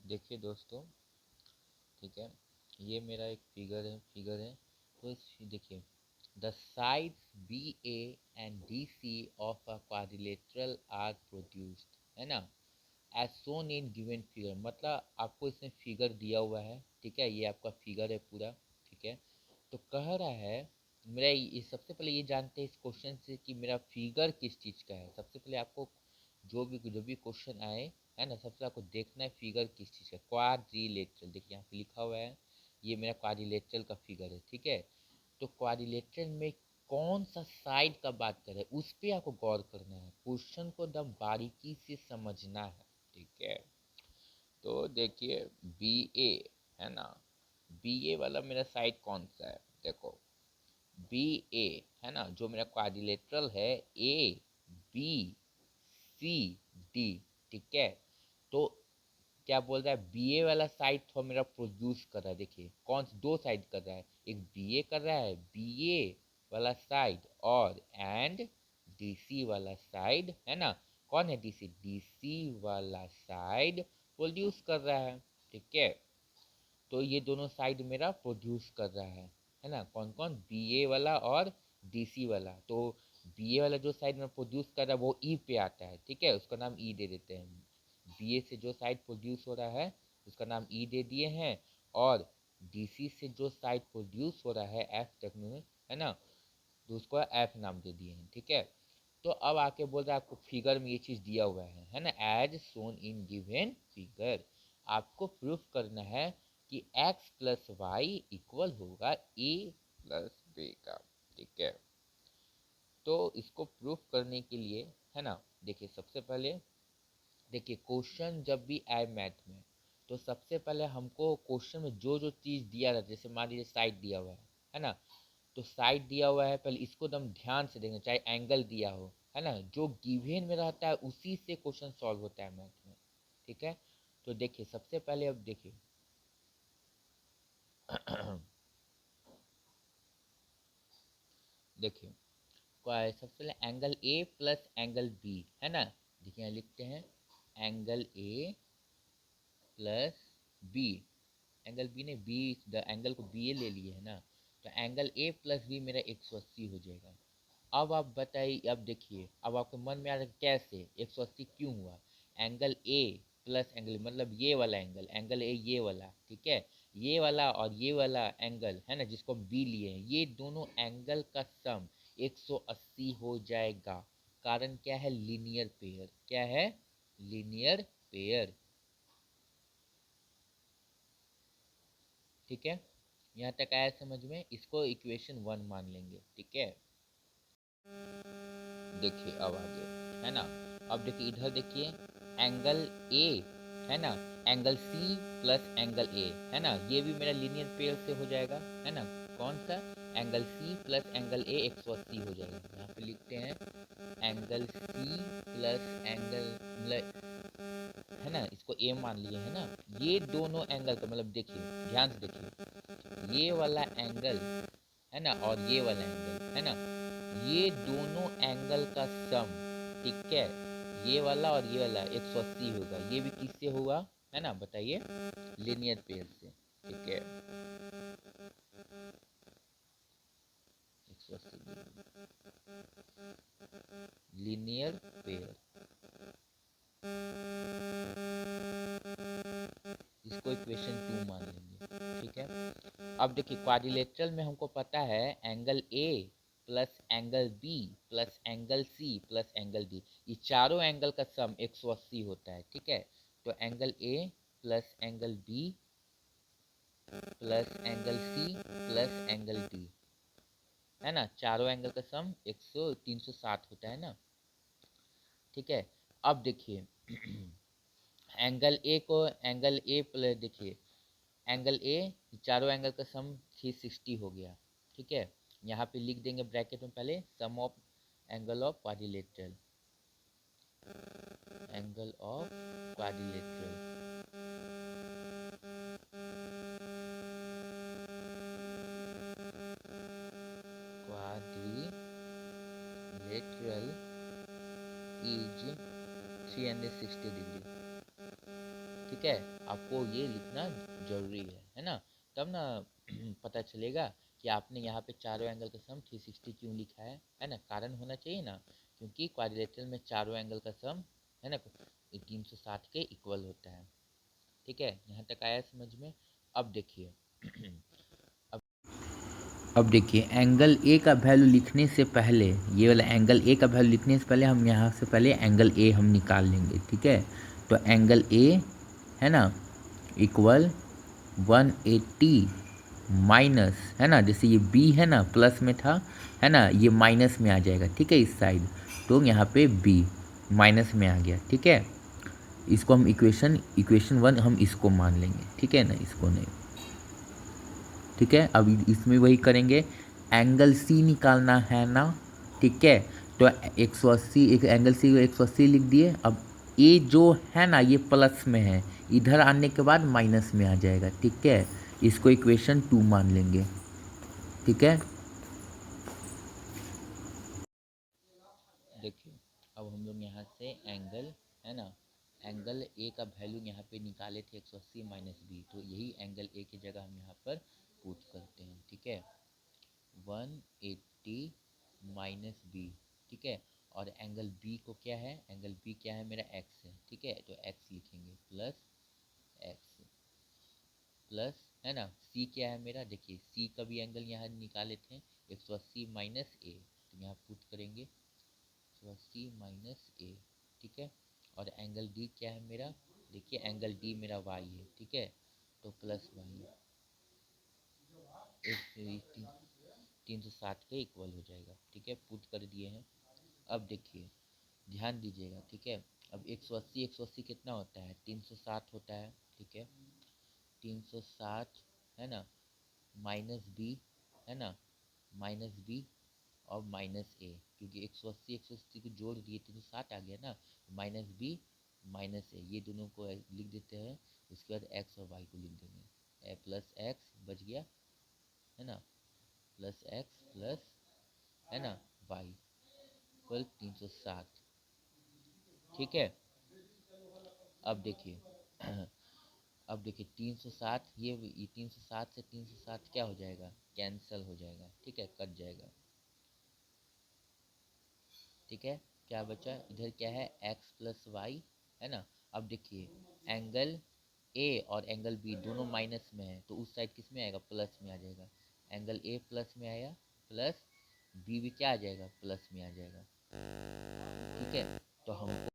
देखिए दोस्तों, ठीक है, ये मेरा एक फिगर है। तो देखिए, the sides B A and D C of a quadrilateral are produced, है ना, as shown in given figure. मतलब आपको इसमें फिगर दिया हुआ है, ठीक है, ये आपका फिगर है पूरा, ठीक है। तो कह रहा है, मेरा ये सबसे पहले ये जानते हैं इस क्वेश्चन से कि मेरा फिगर किस चीज़ का है। सबसे पहले आपको जो भी क्वेश्चन आए, है ना, सबसे पहले आपको देखना है फिगर किस चीज़ का। क्वाड्रिलेटरल, देखिए यहाँ पे लिखा हुआ है, ये मेरा क्वाड्रिलेटरल का फिगर है, ठीक है। तो क्वाड्रिलेटरल में कौन सा साइड का बात कर रहे हैं उस पर आपको गौर करना है, क्वेश्चन को एकदम बारीकी से समझना है, ठीक है। तो देखिए, बी ए, है ना, बी ए वाला मेरा साइड कौन सा है, देखो, बी ए, है ना, जो मेरा क्वाड्रिलेटरल है, ए बी सी डी, ठीक है। तो क्या बोल रहा है, बी ए वाला साइड तो मेरा प्रोड्यूस कर रहा है। देखिए कौन सी दो साइड कर रहा है, एक बी ए कर रहा है, बी ए वाला साइड, और एंड डी सी वाला साइड, है ना। कौन है डी सी वाला साइड प्रोड्यूस कर रहा है, ठीक है। तो ये दोनों साइड मेरा प्रोड्यूस कर रहा है ना। कौन कौन, बी ए वाला और डी सी वाला। तो बी ए वाला जो साइड में प्रोड्यूस कर रहा है वो ई पे आता है, ठीक है, उसका नाम ई दे देते हैं। बी ए से जो साइड प्रोड्यूस हो रहा है उसका नाम ई दे दिए हैं, और डी सी से जो साइड प्रोड्यूस हो रहा है एफ तक में, है ना, तो उसको एफ नाम दे दिए हैं, ठीक है। तो अब आके बोल रहा है आपको फिगर में ये चीज़ दिया हुआ है ना, as shown in given figure. आपको प्रूफ करना है कि x प्लस वाई इक्वल होगा ए प्लस बी का, ठीक है। तो इसको प्रूफ करने के लिए, है ना, देखिए सबसे पहले, देखिए क्वेश्चन जब भी आए मैथ में, तो सबसे पहले हमको क्वेश्चन में जो जो चीज़ दिया रहता है, जैसे मान लीजिए साइड दिया हुआ है ना, तो साइड दिया हुआ है, पहले इसको एकदम ध्यान से देखें, चाहे एंगल दिया हो, है ना, जो गिवन में रहता है उसी से क्वेश्चन सॉल्व होता है मैथ में, ठीक है। तो देखिए सबसे पहले, अब देखिए देखिए क्या है, सबसे पहले angle A plus angle B, है ना। देखिए यहाँ लिखते हैं angle A plus B, angle B ने बी, द एंगल को बी ए ले लिए है ना, तो एंगल ए प्लस बी मेरा 180 हो जाएगा। अब आप बताइए, अब देखिए, अब आपके मन में आ रहा है कैसे 180 क्यों हुआ। एंगल ए प्लस एंगल, मतलब ये वाला एंगल, एंगल ए ये वाला, ठीक है, ये वाला और ये वाला एंगल, है ना, जिसको बी लिए हैं, ये दोनों एंगल का सम 180 हो जाएगा। कारण क्या है, लीनियर पेयर। क्या है, लीनियर पेयर, ठीक है। यहाँ तक आया समझ में, इसको इक्वेशन 1 मान लेंगे, ठीक है। देखिए अब आगे, है ना, अब देखिए इधर देखिए, एंगल ए, है ना, angle C plus angle A, है ना, ये भी मेरा लीनियर पेयर से हो जाएगा, है ना। कौन सा, angle C plus angle A 180 हो जाएगा। यहाँ पे लिखते हैं एंगल सी प्लस एंगल, है ना, इसको ए मान लिए, है ना। ये दोनों एंगल का मतलब देखिए, ध्यान से देखिए, ये वाला एंगल, है ना, और ये वाला एंगल, है ना, ये दोनों एंगल का सम, ठीक है, ये वाला और ये वाला 180 होगा। ये भी किससे होगा, है ना, बताइए, लीनियर पेयर से, ठीक है, 180 लीनियर पेयर, इसको इक्वेशन 2 मान लेंगे, ठीक है। अब देखिए क्वाड्रिलेटरल में हमको पता है angle A plus angle B plus angle C plus angle D, ये चारों एंगल का सम 180 होता है, ठीक है। तो angle A plus angle B plus angle C plus angle D, है ना, चारों एंगल का सम 360 होता है ना, ठीक है। अब देखिए एंगल ए को, एंगल ए प्लस, देखिए एंगल ए, चारों एंगल का सम 360 हो गया, ठीक है। यहाँ पे लिख देंगे ब्रैकेट में पहले sum of angle of quadrilateral, angle of quadrilateral, quadrilateral is 360 degree, ठीक है, आपको ये लिखना जरूरी है ना, तब ना पता चलेगा कि आपने यहाँ पे चारों एंगल का सम 360 क्यों लिखा है ना, कारण होना चाहिए ना, क्योंकि क्वाड्रिलेटरल में चारों एंगल का सम है ना 360 के इक्वल होता है। ठीक है, यहाँ तक आया समझ में। अब देखिए अब अब देखिए एंगल ए का वैल्यू लिखने से पहले, ये वाला एंगल ए का वैल्यू लिखने से पहले हम यहाँ से पहले एंगल ए हम निकाल लेंगे। ठीक है, तो एंगल ए है ना इक्वल 180 माइनस है ना, जैसे ये बी है ना प्लस में था है ना, ये माइनस में आ जाएगा। ठीक है, इस साइड, तो यहाँ पे बी माइनस में आ गया। ठीक है, इसको हम इक्वेशन 1 हम इसको मान लेंगे। ठीक है ना, इसको नहीं। ठीक है, अब इसमें वही करेंगे, एंगल सी निकालना है ना। ठीक है, तो 180, एक एंगल सी को 180 लिख दिए। अब ए जो है ना ये प्लस में है, इधर आने के बाद माइनस में आ जाएगा। ठीक है, इसको इक्वेशन 2 मान लेंगे। ठीक है, देखिए अब हम लोग यहाँ से एंगल है ना, एंगल ए का वैल्यू यहाँ पे निकाले थे 180 माइनस बी, तो यही एंगल ए की जगह हम यहाँ पर पुट करते हैं। ठीक है, 180 माइनस बी। ठीक है, और एंगल बी को क्या है, एंगल बी क्या है मेरा एक्स है। ठीक है, तो एक्स लिखेंगे प्लस एक्स प्लस है ना, सी क्या है मेरा, देखिए सी का भी एंगल यहाँ निकाले थे 180 माइनस ए, तो यहाँ पुट करेंगे 180 माइनस ए। ठीक है, और एंगल डी क्या है मेरा, देखिए एंगल डी मेरा वाई है। ठीक है, तो प्लस वाई 360 के इक्वल हो जाएगा। ठीक है, पुट कर दिए हैं। अब देखिए ध्यान दीजिएगा। ठीक है, अब 180 कितना होता है, 360 होता है। ठीक है, 360 है ना माइनस बी है ना, माइनस बी और माइनस ए, क्योंकि 180 को जोड़ दिए 360 आ गया ना, माइनस बी माइनस ए, ये दोनों को लिख देते हैं। उसके बाद एक्स और वाई को लिख देंगे, प्लस एक्स बच गया है ना, प्लस एक्स प्लस है ना वाई इक्वल 360। ठीक है, अब देखिए अब देखिए 360, ये 360 से 360 क्या हो जाएगा, कैंसल हो जाएगा। ठीक है, कट जाएगा। ठीक है, क्या बचा इधर, क्या है x प्लस वाई है ना। अब देखिए एंगल ए और एंगल बी दोनों माइनस में है, तो उस साइड किस में आएगा, प्लस में आ जाएगा। एंगल ए प्लस में आया, प्लस बी भी क्या आ जाएगा, प्लस में आ जाएगा। ठीक है, तो हमको